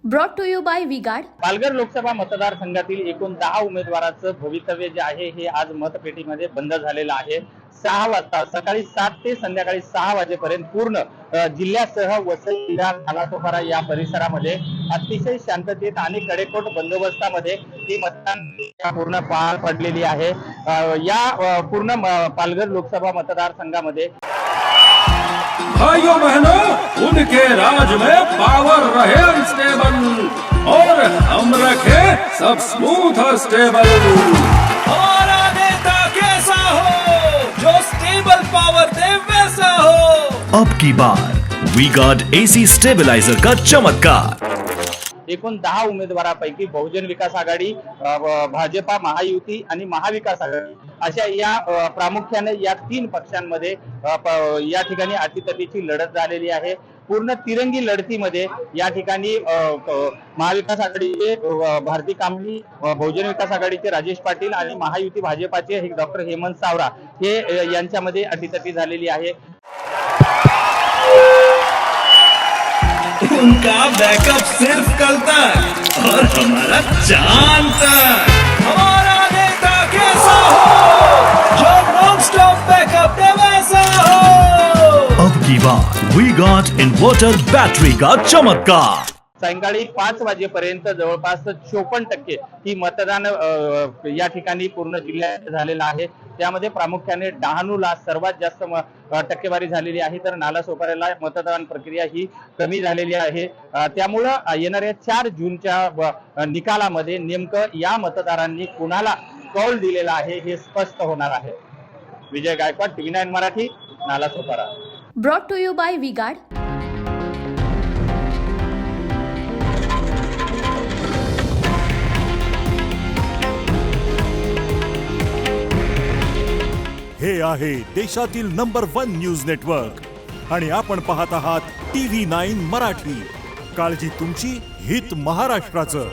Brought to you by V-Guard. Palghar Lok Sabha मतदारसंघातील एकूण 10 उमेदवारांचं भवितव्य जे आहे हे आज मतपेटीमध्ये बंद झालेलं आहे. 6 वाजता सकाळी 7 ते संध्याकाळी 6 वाजेपर्यंत पूर्ण जिल्ह्यासह वसई, विरार, नालासोपारा या परिसरामध्ये अतिशय शांततेत आणि कडेकोट बंदोबस्तामध्ये ही मतदान पूर्ण पार पडलेली आहे. या पूर्ण पालघर लोकसभा मतदारसंघामध्ये भाइयों बहनों, उनके राज में पावर रहे अनस्टेबल और हम रखे सब स्मूथ और स्टेबल। हमारा नेता कैसा हो जो स्टेबल पावर दे वैसा हो। अब की बार वी गार्ड एसी स्टेबलाइजर का चमत्कार। एकूण 10 उमेदवारांपैकी बहुजन विकास आघाडी, भाजपा, महायुती आणि महाविकास आघाडी अशा या प्रामुख्याने या 3 पक्षांमध्ये या ठिकाणी अटीतटीची लढत झालेली आहे. पूर्ण तिरंगी लढतीमध्ये या ठिकाणी महाविकास आघाडीचे भारती कांबळी, बहुजन विकास आघाडीचे राजेश पाटील आणि महायुती भाजपाचे डॉक्टर हेमंत सावरा हे यांच्यामध्ये अटीतटी झालेली आहे. उनका बैकअप सिर्फ कल तक और हमारा चांद तक। हमारा नेता कैसा हो जो नॉन स्टॉप बैकअप दे वैसा हो। अब की बार वी गार्ड इन्वर्टर बैटरी का चमत्कार। सायंकाळी 5 वाजेपर्यंत जवळपास 54% ही मतदान या ठिकाणी पूर्ण जिल्ह्यात झालेलं आहे. त्यामध्ये प्रामुख्याने डहाणूला सर्वात जास्त टक्केवारी झालेली आहे, तर नालासोपाऱ्याला मतदान प्रक्रिया ही कमी झालेली आहे. त्यामुळं येणाऱ्या 4 जूनच्या निकालामध्ये नेमकं या मतदारांनी कुणाला कौल दिलेला आहे हे स्पष्ट होणार आहे. Vijay Gaikwad, TV9 Marathi, Nalasopara. Brought to you by V-Guard. हे आहे देशातील नंबर 1 न्यूज नेटवर्क आणि आपण पाहत आहात TV9 मराठी. काळजी तुमची, हित महाराष्ट्राचं.